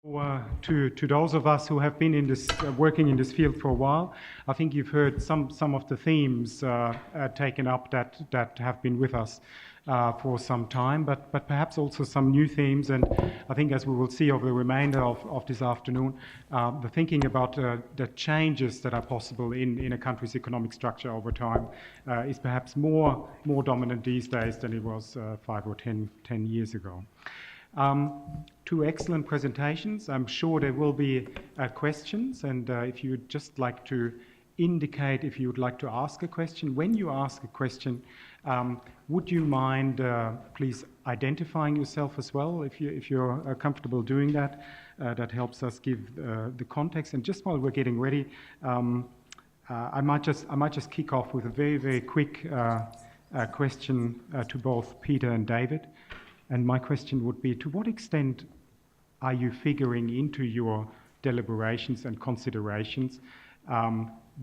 To those of us who have been in this working in this field for a while, I think you've heard some of the themes taken up that have been with us for some time, but perhaps also some new themes. And I think, as we will see over the remainder of this afternoon, the thinking about the changes that are possible in a country's economic structure over time is perhaps more dominant these days than it was 5 or 10 years ago. Two excellent presentations. I'm sure there will be questions, and if you'd just like to indicate if you would like to ask a question. When you ask a question, would you mind please identifying yourself as well, if you're comfortable doing that? That helps us give the context. And just while we're getting ready, I might just kick off with a very quick question to both Peter and David. And my question would be, to what extent are you figuring into your deliberations and considerations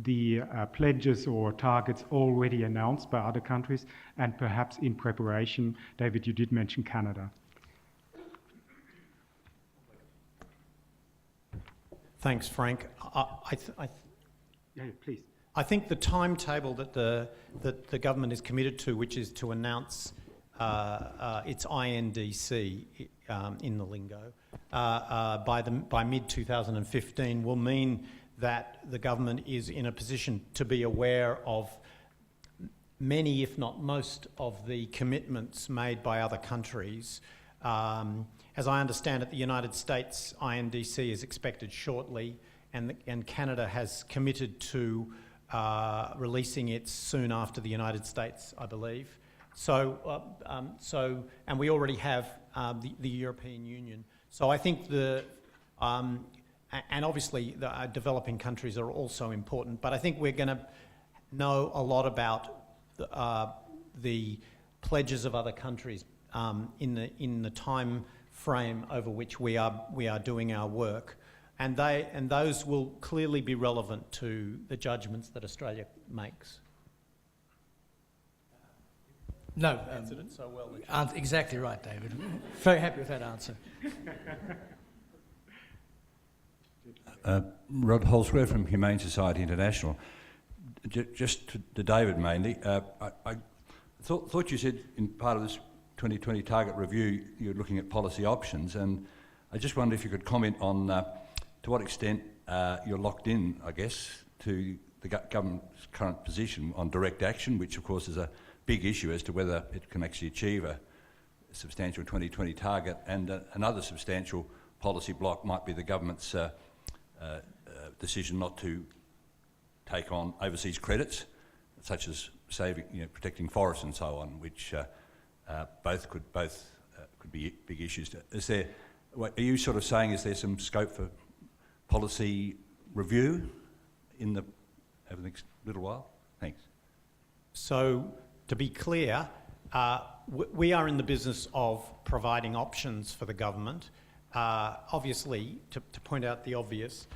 the pledges or targets already announced by other countries and perhaps in preparation? David, you did mention Canada. Thanks, Frank. Yeah, please. I think the timetable that the government is committed to, which is to announce its iNDC in the lingo by mid-2015 will mean that the government is in a position to be aware of many, if not most, of the commitments made by other countries. As I understand it, the United States iNDC is expected shortly, and Canada has committed to releasing it soon after the United States, I believe. And we already have the European Union. So I think and obviously the developing countries are also important, but I think we're going to know a lot about the pledges of other countries in the time frame over which we are doing our work, and those will clearly be relevant to the judgments that Australia makes. No, answered it so well. Exactly right, David. Very happy with that answer. Rod Holsworth from Humane Society International. Just to David mainly, I thought you said in part of this 2020 target review you're looking at policy options, and I just wondered if you could comment on to what extent you're locked in, I guess, to the government's current position on direct action, which of course is a big issue as to whether it can actually achieve a substantial 2020 target, and another substantial policy block might be the government's decision not to take on overseas credits, such as saving, protecting forests and so on, which both could be big issues. Are you sort of saying is there some scope for policy review over the next little while? Thanks. So, to be clear, we are in the business of providing options for the government. Obviously, to point out the obvious,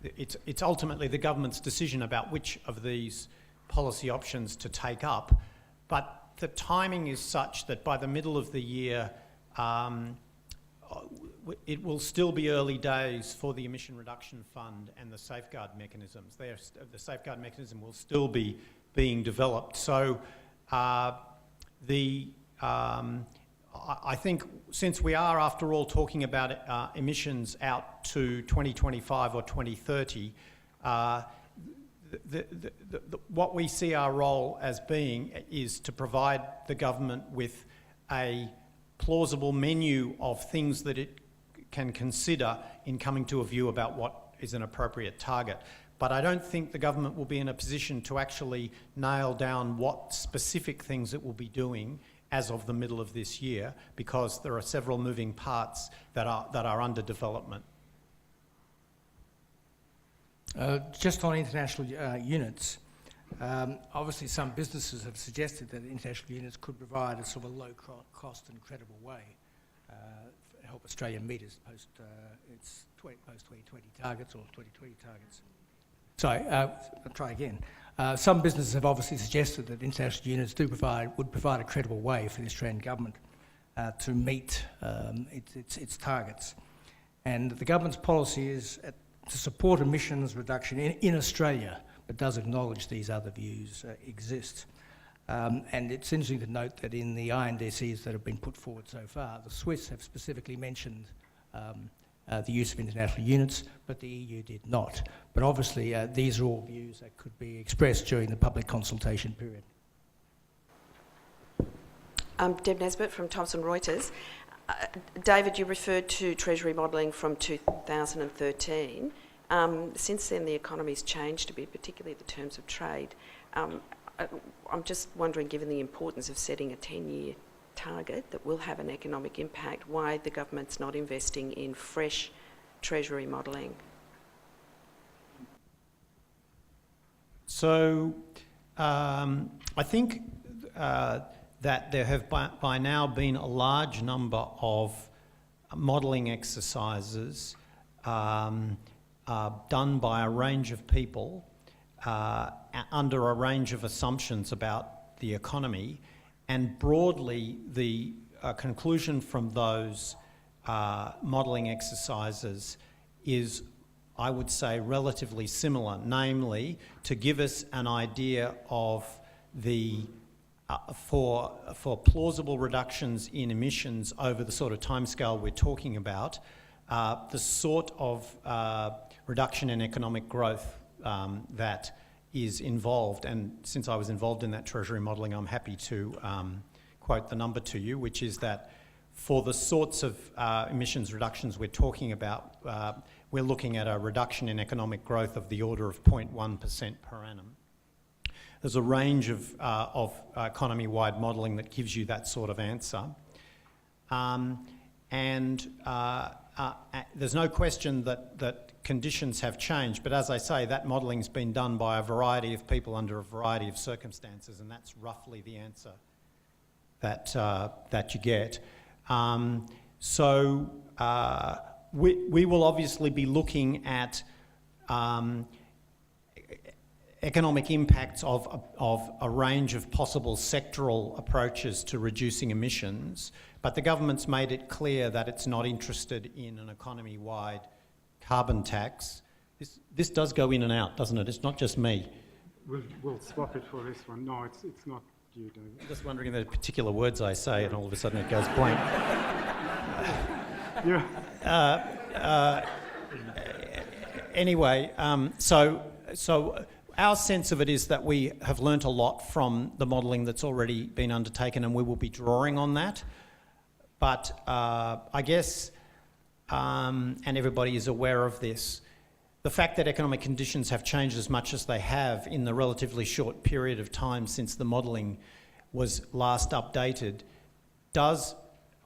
it's ultimately the government's decision about which of these policy options to take up, but the timing is such that by the middle of the year, it will still be early days for the Emission Reduction Fund and the safeguard mechanisms. The safeguard mechanism will still be being developed. So I think since we are, after all, talking about emissions out to 2025 or 2030, what we see our role as being is to provide the government with a plausible menu of things that it can consider in coming to a view about what is an appropriate target. But I don't think the government will be in a position to actually nail down what specific things it will be doing as of the middle of this year, because there are several moving parts that are under development. Just on international units, obviously some businesses have suggested that international units could provide a sort of low-cost and credible way to help Australia meet its post-2020 targets or 2020 targets. Sorry, I'll try again. Some businesses have obviously suggested that international units would provide a credible way for the Australian government to meet its targets. And the government's policy is to support emissions reduction in Australia, but does acknowledge these other views exist. And it's interesting to note that in the iNDCs that have been put forward so far, the Swiss have specifically mentioned the use of international units, but the EU did not. But obviously, these are all views that could be expressed during the public consultation period. Deb Nesbitt from Thomson Reuters. David, you referred to Treasury modelling from 2013. Since then, the economy's changed a bit, particularly the terms of trade. I'm just wondering, given the importance of setting a 10-year target that will have an economic impact, why the government's not investing in fresh Treasury modelling? So I think that there have by now been a large number of modelling exercises done by a range of people under a range of assumptions about the economy, and broadly the conclusion from those modelling exercises is, I would say, relatively similar, namely to give us an idea of the for plausible reductions in emissions over the sort of timescale we're talking about, the sort of reduction in economic growth that is involved. And since I was involved in that Treasury modelling, I'm happy to quote the number to you, which is that for the sorts of emissions reductions we're talking about, we're looking at a reduction in economic growth of the order of 0.1% per annum. There's a range of economy-wide modelling that gives you that sort of answer. There's no question that conditions have changed, but as I say, that modelling's been done by a variety of people under a variety of circumstances, and that's roughly the answer that you get. We will obviously be looking at economic impacts of a range of possible sectoral approaches to reducing emissions, but the government's made it clear that it's not interested in an economy-wide carbon tax. This does go in and out, doesn't it? It's not just me. We'll swap it for this one. No, it's not you, David. I'm just wondering the particular words I say, and all of a sudden it goes blank. Yeah. Anyway, so our sense of it is that we have learnt a lot from the modelling that's already been undertaken, and we will be drawing on that. But I guess, and everybody is aware of this, the fact that economic conditions have changed as much as they have in the relatively short period of time since the modelling was last updated does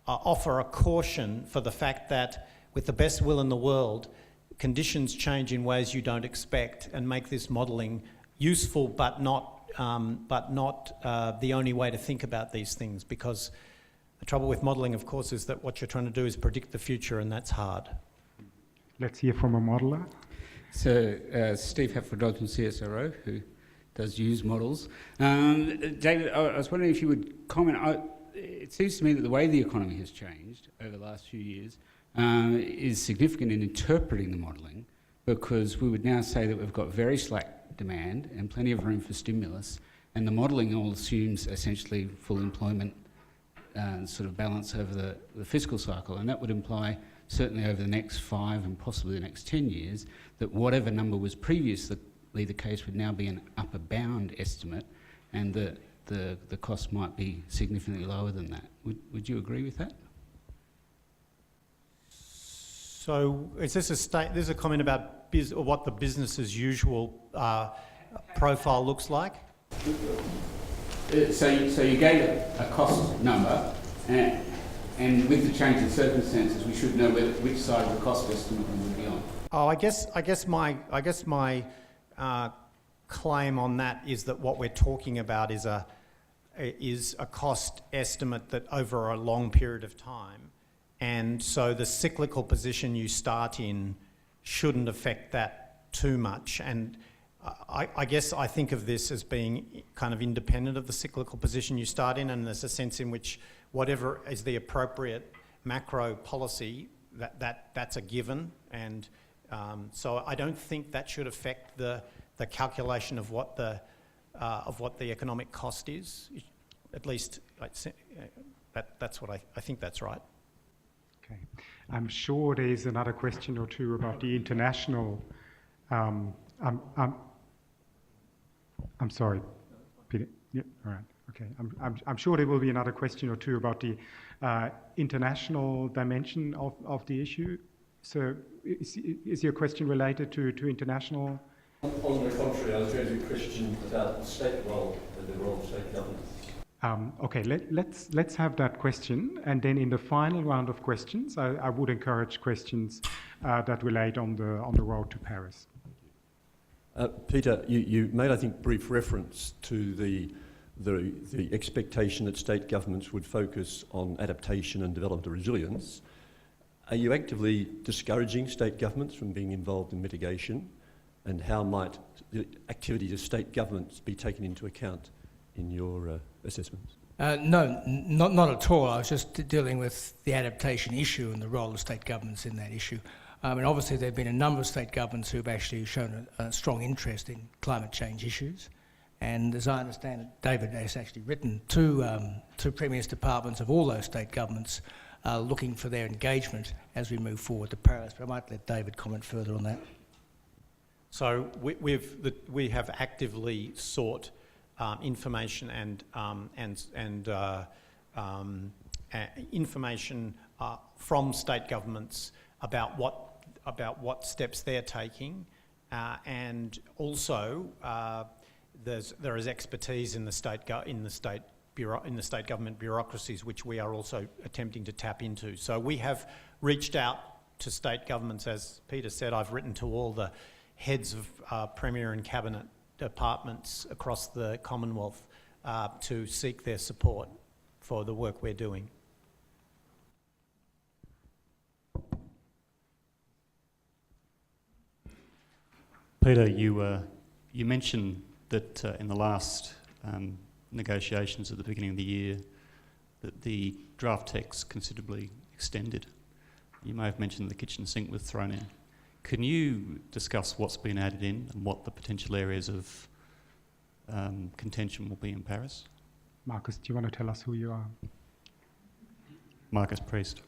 offer a caution for the fact that, with the best will in the world, conditions change in ways you don't expect and make this modelling useful, but not the only way to think about these things, because the trouble with modelling, of course, is that what you're trying to do is predict the future, and that's hard. Let's hear from a modeller. So, Steve Hatfield from CSIRO, who does use models. David, I was wondering if you would comment. It seems to me that the way the economy has changed over the last few years is significant in interpreting the modelling, because we would now say that we've got very slack demand and plenty of room for stimulus, and the modelling all assumes essentially full employment sort of balance over the fiscal cycle, and that would imply certainly over the next 5 and possibly the next 10 years that whatever number was previously the case would now be an upper bound estimate, and that the cost might be significantly lower than that. Would you agree with that? So is this this is a comment about what the business as usual profile looks like? So you gave a cost number, and with the change in circumstances, we should know which side of the cost estimate we would be on. Oh, I guess my claim on that is that what we're talking about is a cost estimate that over a long period of time, and so the cyclical position you start in shouldn't affect that too much. And I guess I think of this as being kind of independent of the cyclical position you start in, and there's a sense in which whatever is the appropriate macro policy that's a given, and so I don't think that should affect the calculation of what the economic cost is. At least that's what I think that's right. Okay. I'm sure there's another question or two about the international. I'm sorry, Peter. Yeah, all right. Okay. I'm sure there will be another question or two about the international dimension of the issue. So, is your question related to international? On the contrary, I was going to question about the state role and the role of state governments. Okay, let's have that question, and then in the final round of questions, I would encourage questions that relate on the road to Paris. Peter, you made, I think, brief reference to the expectation that state governments would focus on adaptation and development of resilience. Are you actively discouraging state governments from being involved in mitigation, and how might the activities of state governments be taken into account in your assessments? No, not at all. I was just dealing with the adaptation issue and the role of state governments in that issue. And obviously there have been a number of state governments who have actually shown a strong interest in climate change issues. And as I understand it, David has actually written to Premier's departments of all those state governments looking for their engagement as we move forward to Paris. But I might let David comment further on that. So we have actively sought information information from state governments about what steps they're taking, and also there is expertise in the state government bureaucracies which we are also attempting to tap into. So we have reached out to state governments, as Peter said. I've written to all the heads of Premier and Cabinet departments across the Commonwealth to seek their support for the work we're doing. Peter, you mentioned that in the last negotiations at the beginning of the year that the draft text considerably extended. You may have mentioned the kitchen sink was thrown in. Can you discuss what's been added in and what the potential areas of contention will be in Paris? Marcus, do you want to tell us who you are? Marcus Priest.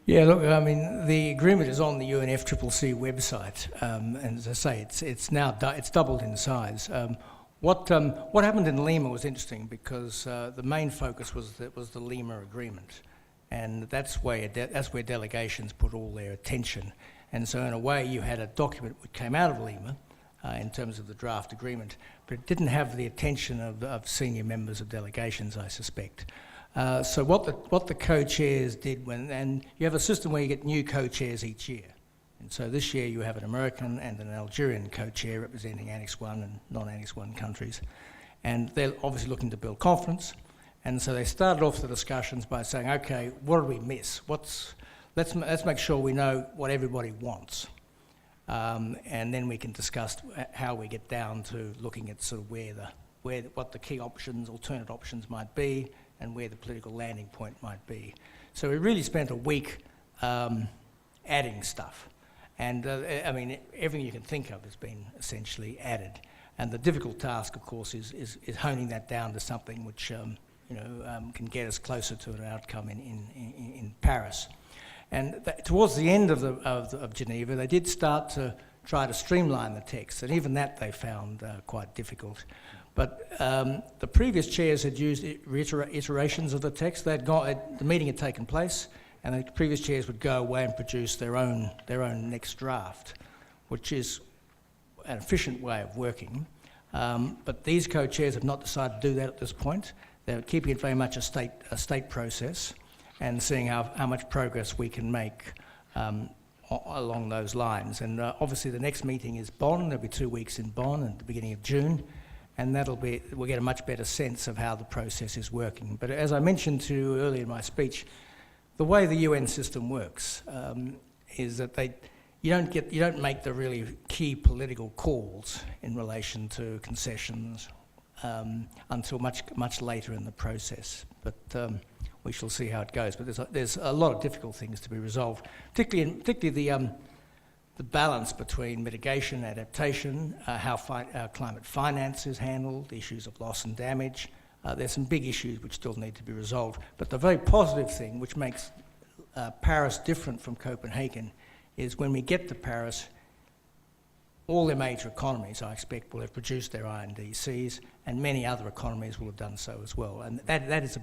Yeah, look, I mean, the agreement is on the UNFCCC website, and as I say, it's now it's doubled in size. What happened in Lima was interesting because the main focus was the Lima agreement. And that's where delegations put all their attention. And so in a way you had a document which came out of Lima in terms of the draft agreement, but it didn't have the attention of senior members of delegations, I suspect. So what the co-chairs did and you have a system where you get new co-chairs each year. And so this year you have an American and an Algerian co-chair representing Annex 1 and non-Annex 1 countries. And they're obviously looking to build confidence. And so they started off the discussions by saying, okay, what did we miss? Let's make sure we know what everybody wants. And then we can discuss how we get down to looking at sort of what the key options, alternate options might be, and where the political landing point might be. So we really spent a week adding stuff. And I mean, everything you can think of has been essentially added. And the difficult task, of course, is honing that down to something which can get us closer to an outcome in Paris. And towards the end of Geneva, they did start to try to streamline the text, and even that they found quite difficult. But the previous chairs had used iterations of the text. The meeting had taken place, and the previous chairs would go away and produce their own next draft, which is an efficient way of working. But these co-chairs have not decided to do that at this point. They're keeping it very much a state process and seeing how much progress we can make along those lines. And obviously the next meeting is Bonn. There'll be 2 weeks in Bonn at the beginning of June, and we'll get a much better sense of how the process is working. But as I mentioned to you earlier in my speech, the way the UN system works is that you don't make the really key political calls in relation to concessions until much later in the process. But we shall see how it goes. But there's a lot of difficult things to be resolved, particularly the balance between mitigation, adaptation, how climate finance is handled, the issues of loss and damage. There's some big issues which still need to be resolved. But the very positive thing, which makes Paris different from Copenhagen, is when we get to Paris, all the major economies, I expect, will have produced their iNDCs, and many other economies will have done so as well. And that's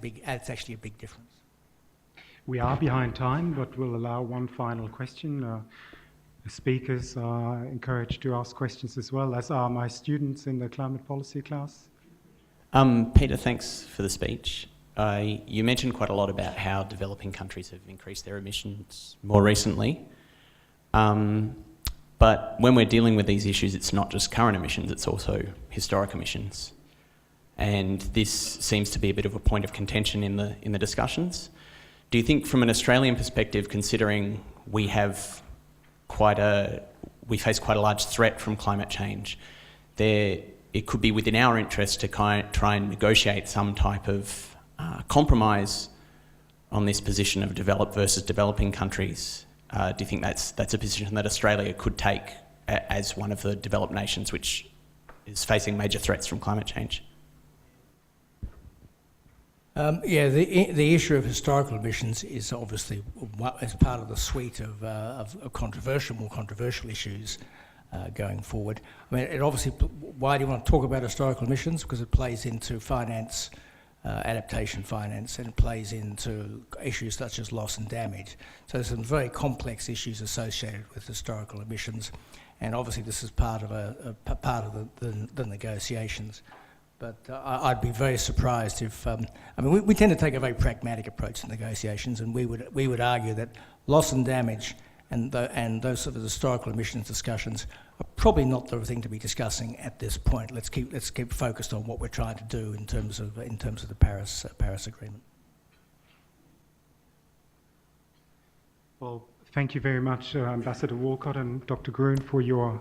actually a big difference. We are behind time, but we'll allow one final question. The speakers are encouraged to ask questions as well, as are my students in the climate policy class. Peter, thanks for the speech. You mentioned quite a lot about how developing countries have increased their emissions more recently. But when we're dealing with these issues, it's not just current emissions, it's also historic emissions. And this seems to be a bit of a point of contention in the discussions. Do you think from an Australian perspective, considering we face quite a large threat from climate change, it could be within our interest to try and negotiate some type of compromise on this position of developed versus developing countries? Do you think that's a position that Australia could take as one of the developed nations which is facing major threats from climate change? The issue of historical emissions is obviously as part of the suite of more controversial issues going forward. I mean, it obviously, why do you want to talk about historical emissions? Because it plays into finance, adaptation finance, and it plays into issues such as loss and damage. So there's some very complex issues associated with historical emissions, and obviously this is part of the negotiations. But I'd be very surprised if, we tend to take a very pragmatic approach to negotiations, and we would argue that loss and damage and those sort of historical emissions discussions are probably not the thing to be discussing at this point. Let's keep focused on what we're trying to do in terms of the Paris Agreement. Well, thank you very much, Ambassador Woolcott and Dr. Gruen, for your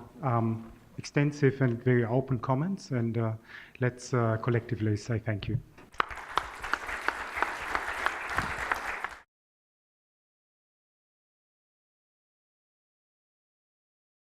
extensive and very open comments, and let's collectively say thank you.